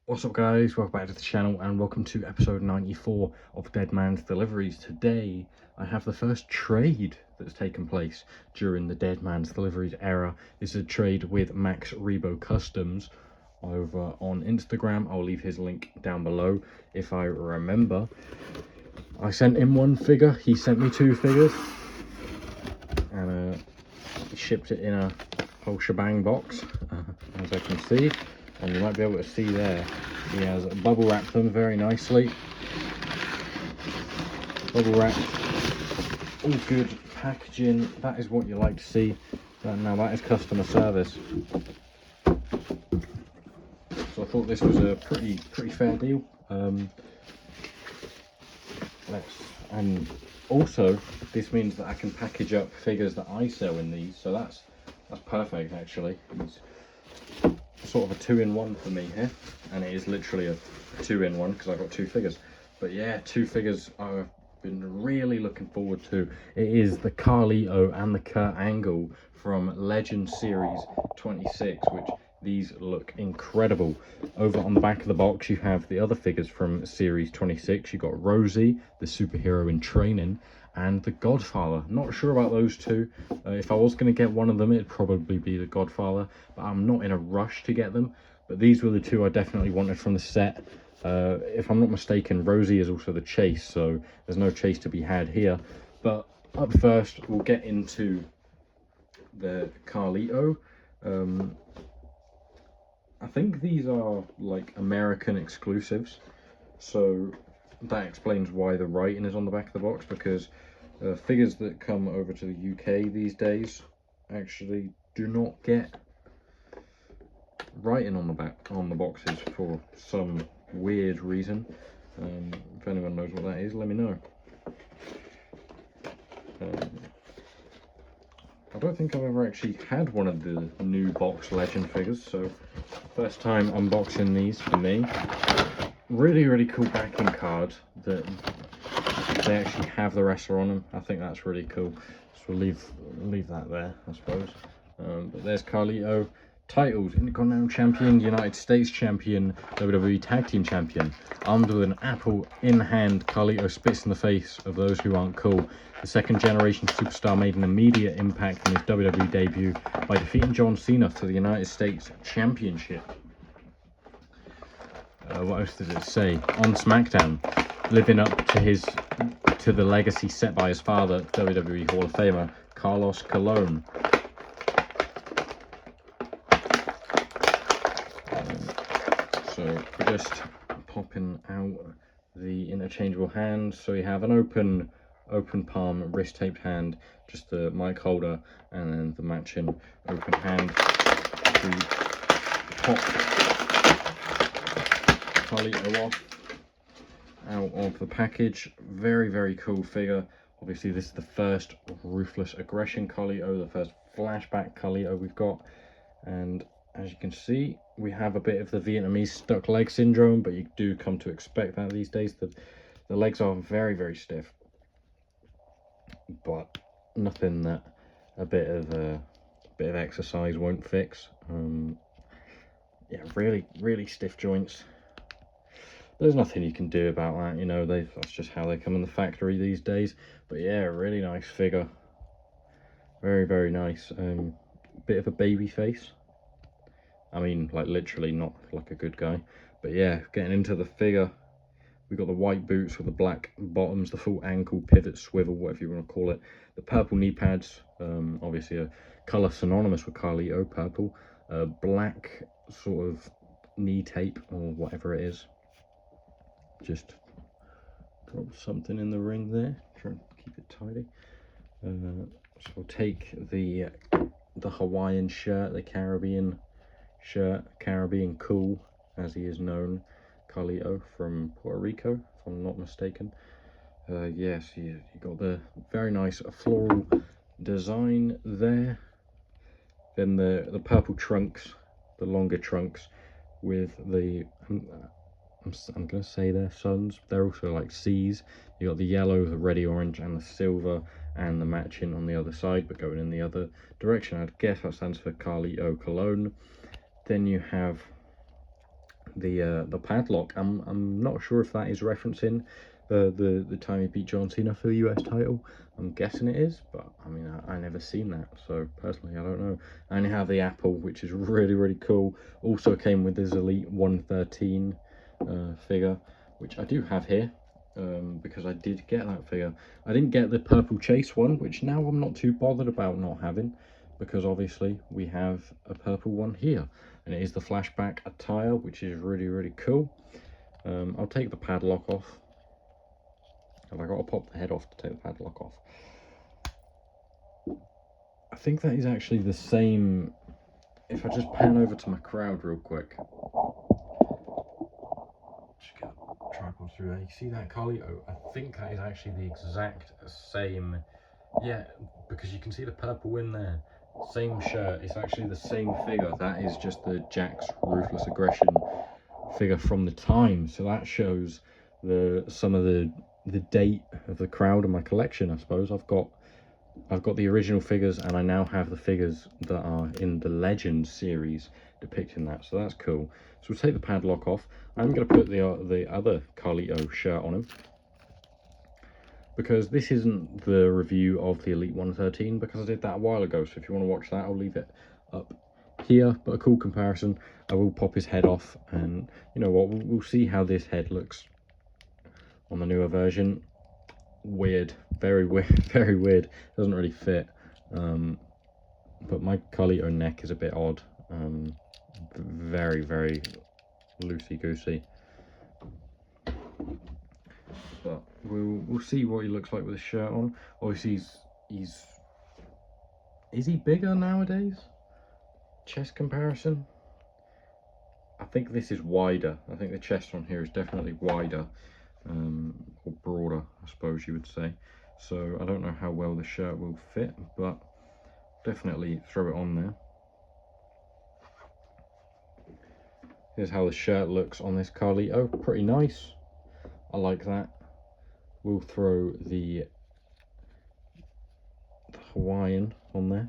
What's up guys, welcome back to the channel and welcome to episode 94 of Deadman's Deliveries. Today I have the first trade that's taken place during the Deadman's Deliveries era. This is a trade with Max Rebo Customs over on Instagram. I'll leave his link down below if I remember. I sent him one figure, he sent me two figures, and he shipped it in a whole shebang box, as I can see. And you might be able to see there, he has bubble wrapped them very nicely. Bubble wrapped, all good packaging. That is what you like to see. Now that is customer service. So I thought this was a pretty fair deal. And also this means that I can package up figures that I sell in these. So that's perfect actually. It's sort of a two-in-one for me here, and it is literally a two-in-one because I've got two figures. But yeah, two figures I've been really looking forward to. It is the Carlito and the Kurt Angle from Legend Series 26, which these look incredible. Over on the back of the box you have the other figures from Series 26. You got Rosie, the superhero in training, and the Godfather. Not sure about those two. If I was going to get one of them, it'd probably be the Godfather, but I'm not in a rush to get them. But these were the two I definitely wanted from the set. If I'm not mistaken, Rosie is also the chase, so there's no chase to be had here. But up first, we'll get into the Carlito. I think these are like American exclusives, so that explains why the writing is on the back of the box, because figures that come over to the UK these days actually do not get writing on the back on the boxes for some weird reason. If anyone knows what that is, let me know. I don't think I've ever actually had one of the new box Legend figures, so first time unboxing these for me. Really cool backing card that they actually have the wrestler on them. I think that's really cool. So we'll leave that there, I suppose. But there's Carlito. Titles: Intercontinental Champion, United States Champion, WWE Tag Team Champion. Armed with an apple in hand, Carlito spits in the face of those who aren't cool. The second generation superstar made an immediate impact in his WWE debut by defeating John Cena for the United States Championship. What else did it say? On SmackDown, living up to the legacy set by his father, WWE Hall of Famer Carlos Colon. So we're just popping out the interchangeable hands. So you have an open palm, wrist taped hand, just the mic holder, and then the matching open hand to pop Carlito off out of the package. Very cool figure. Obviously this is the first Ruthless Aggression Carlito, the first flashback Carlito we've got, and as you can see, we have a bit of the Vietnamese stuck leg syndrome, but you do come to expect that these days. The legs are very stiff, but nothing that a bit of exercise won't fix. Yeah, really stiff joints. There's nothing you can do about that, you know. That's just how they come in the factory these days. But yeah, really nice figure. Very nice. Bit of a baby face. I mean, like literally not like a good guy. But yeah, getting into the figure, we've got the white boots with the black bottoms, the full ankle pivot swivel, whatever you want to call it. The purple knee pads, obviously a colour synonymous with Carlito, purple. Black sort of knee tape or whatever it is. Just drop something in the ring there, try and keep it tidy. So we'll take the Hawaiian shirt, the Caribbean shirt, Caribbean Cool as he is known, Carlito from Puerto Rico, if I'm not mistaken. Yes, you got the very nice floral design there. Then the purple trunks, the longer trunks with the I'm gonna say they're suns, they're also like C's. You got the yellow, the reddy orange, and the silver, and the matching on the other side, but going in the other direction. I'd guess that stands for Carlito Cologne. Then you have the padlock. I'm not sure if that is referencing the time he beat John Cena for the US title. I'm guessing it is, but I mean, I never seen that, so personally I don't know. I only have the apple, which is really cool. Also came with his Elite 113 figure, which I do have here, because I did get that figure. I didn't get the purple chase one, which now I'm not too bothered about not having, because obviously we have a purple one here, and it is the flashback attire, which is really cool. I'll take the padlock off. Have I got to pop the head off to take the padlock off? I think that is actually the same. If I just pan over to my crowd real quick, just get a tripod through there. You see that, Carlito? I think that is actually the exact same. Yeah, because you can see the purple in there. Same shirt. It's actually the same figure. That is just the Jack's Ruthless Aggression figure from the time. So that shows some of the date of the crowd in my collection. I suppose I've got the original figures, and I now have the figures that are in the Legends series depicting that, so that's cool. So we'll take the padlock off. I'm going to put the other Carlito shirt on him, because this isn't the review of the Elite 113, because I did that a while ago. So if you want to watch that, I'll leave it up here. But a cool comparison. I will pop his head off, and you know what, we'll see how this head looks on the newer version. Weird, very weird, doesn't really fit, but my Carlito neck is a bit odd, very loosey-goosey, but we'll see what he looks like with a shirt on. Obviously is he bigger nowadays? Chest comparison, I think this is wider. I think the chest on here is definitely wider, or broader, I suppose you would say. So I don't know how well the shirt will fit, but definitely throw it on there. Here's how the shirt looks on this Carlito. Pretty nice. I like that. We'll throw the Hawaiian on there.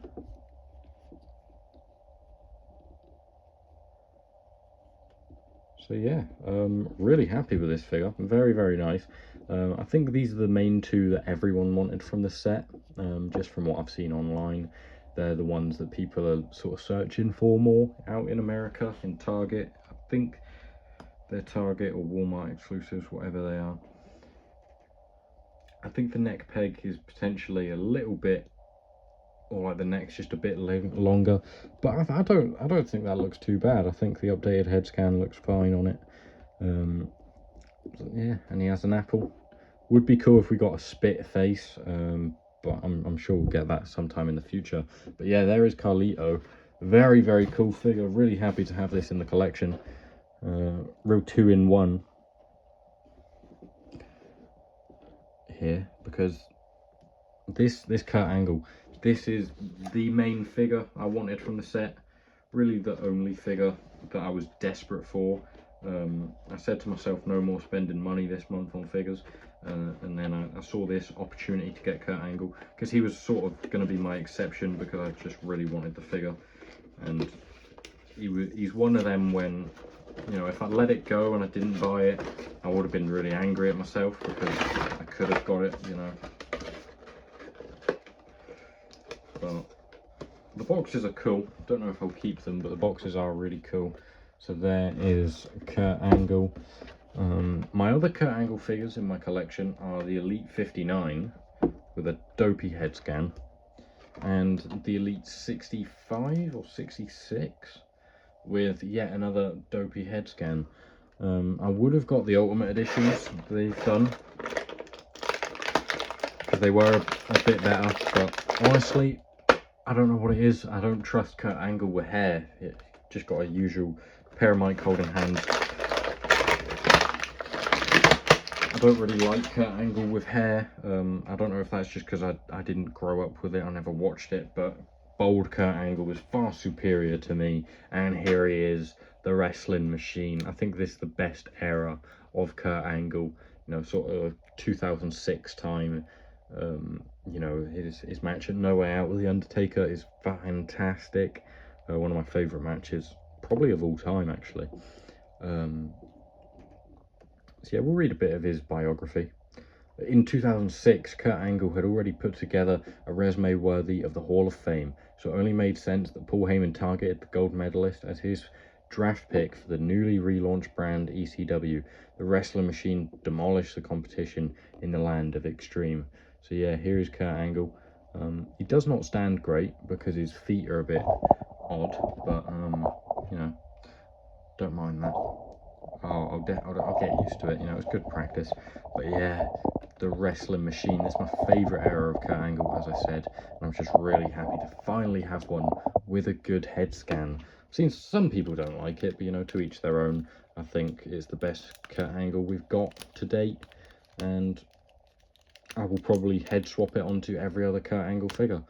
So yeah, really happy with this figure. Very nice. I think these are the main two that everyone wanted from the set, just from what I've seen online. They're the ones that people are sort of searching for more out in America, in Target. I think they're Target or Walmart exclusives, whatever they are. I think the neck peg is potentially a little bit, or like the neck's just a bit longer, but I don't think that looks too bad. I think the updated head scan looks fine on it. Yeah, and he has an apple. Would be cool if we got a spit face, but I'm sure we'll get that sometime in the future. But yeah, there is Carlito. Very cool figure. Really happy to have this in the collection. Real 2-in-1 here, because this Kurt Angle, this is the main figure I wanted from the set. Really the only figure that I was desperate for. I said to myself, no more spending money this month on figures, and then I saw this opportunity to get Kurt Angle, because he was sort of going to be my exception, because I just really wanted the figure. And he's one of them when, you know, if I let it go and I didn't buy it, I would have been really angry at myself, because I could have got it, you know. But the boxes are cool. Don't know if I'll keep them, but the boxes are really cool. So there is Kurt Angle. My other Kurt Angle figures in my collection are the Elite 59 with a dopey head scan, and the Elite 65 or 66 with yet another dopey head scan. I would have got the Ultimate Editions they've done, because they were a bit better, but honestly, I don't know what it is. I don't trust Kurt Angle with hair. It just got a usual pair of mic holding hands. I don't really like Kurt Angle with hair. I don't know if that's just because I didn't grow up with it. I never watched it, but bald Kurt Angle was far superior to me. And here he is, the wrestling machine. I think this is the best era of Kurt Angle. You know, sort of 2006 time. You know, his match at No Way Out with The Undertaker is fantastic. One of my favourite matches, probably of all time, actually. So yeah, we'll read a bit of his biography. In 2006, Kurt Angle had already put together a resume worthy of the Hall of Fame, so it only made sense that Paul Heyman targeted the gold medalist as his draft pick for the newly relaunched brand ECW. The Wrestling Machine demolished the competition in the land of Extreme. So yeah, here is Kurt Angle. He does not stand great because his feet are a bit odd, but you know, don't mind that. I'll get used to it. You know, it's good practice. But yeah, the Wrestling Machine. That's my favourite era of Kurt Angle, as I said. And I'm just really happy to finally have one with a good head scan. I've seen some people don't like it, but you know, to each their own. I think it's the best Kurt Angle we've got to date. And I will probably head swap it onto every other Kurt Angle figure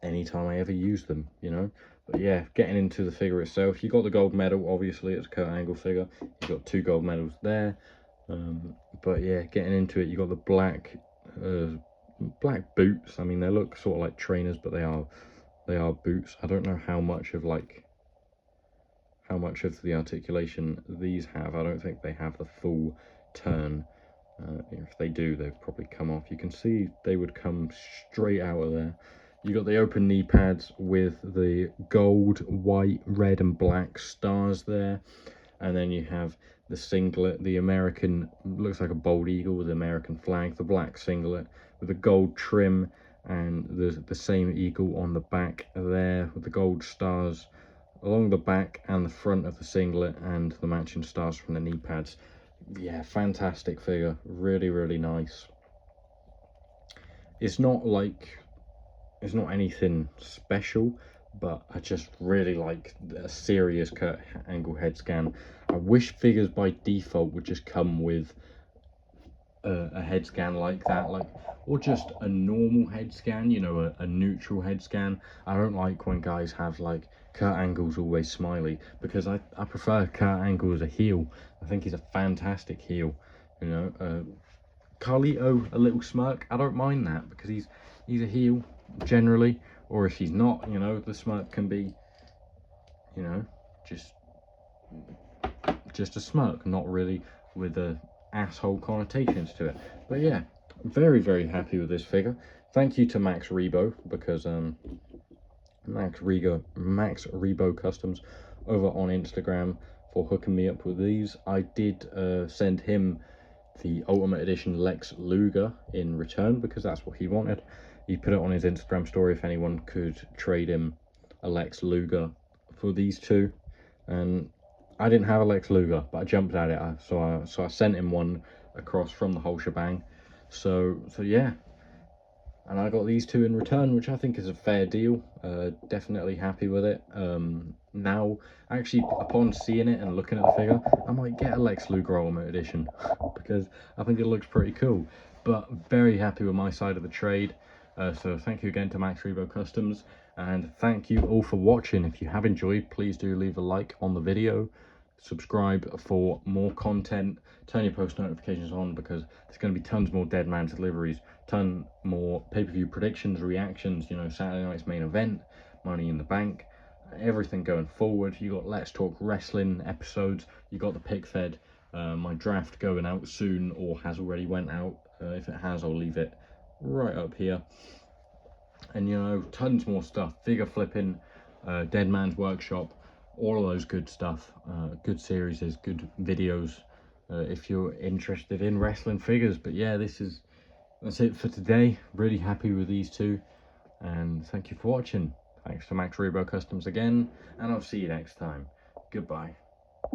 anytime I ever use them, you know. But yeah, getting into the figure itself, you got the gold medal, obviously it's a Kurt Angle figure. You got 2 gold medals there. But yeah, getting into it, you got the black boots. I mean, they look sort of like trainers, but they are boots. I don't know how much of the articulation these have. I don't think they have the full turn. If they do, they've probably come off. You can see they would come straight out of there. You got the open knee pads with the gold, white, red and black stars there. And then you have the singlet, the American, looks like a bald eagle with the American flag, the black singlet with the gold trim and the same eagle on the back there with the gold stars along the back and the front of the singlet and the matching stars from the knee pads. Yeah, fantastic figure, really, really nice. It's not anything special, but I just really like a serious Kurt Angle head scan. I wish figures by default would just come with a head scan like that, or just a normal head scan, you know, a neutral head scan. I don't like when guys have like Kurt Angle's always smiley, because I prefer Kurt Angle as a heel. I think he's a fantastic heel, you know. Carlito, a little smirk, I don't mind that, because he's a heel generally, or if he's not, you know, the smirk can be, you know, just a smirk, not really with a asshole connotations to it. But yeah, very, very happy with this figure. Thank you to Max Rebo, because Max Rebo Customs over on Instagram for hooking me up with these. I did send him the Ultimate Edition Lex Luger in return, because that's what he wanted. He put it on his Instagram story if anyone could trade him a Lex Luger for these two, and I didn't have a Lex Luger, but I jumped at it, so I sent him one across from the whole shebang. So yeah, and I got these two in return, which I think is a fair deal. Definitely happy with it. Now, actually, upon seeing it and looking at the figure, I might get a Lex Luger Ultimate Edition, because I think it looks pretty cool. But very happy with my side of the trade. So thank you again to Max Rebo Customs, and thank you all for watching. If you have enjoyed, please do leave a like on the video, subscribe for more content, turn your post notifications on, because there's going to be tons more Deadman deliveries, ton more pay-per-view predictions, reactions, you know, Saturday night's main event, Money in the Bank, everything going forward. You got Let's Talk Wrestling episodes, you got the PIC-FED, my draft going out soon, or has already went out. If it has, I'll leave it right up here. And you know, tons more stuff, figure flipping, Deadman's Workshop, all of those good stuff, good series, good videos, if you're interested in wrestling figures. But yeah, that's it for today. Really happy with these two, and thank you for watching. Thanks to Max Rebo Customs again, and I'll see you next time. Goodbye.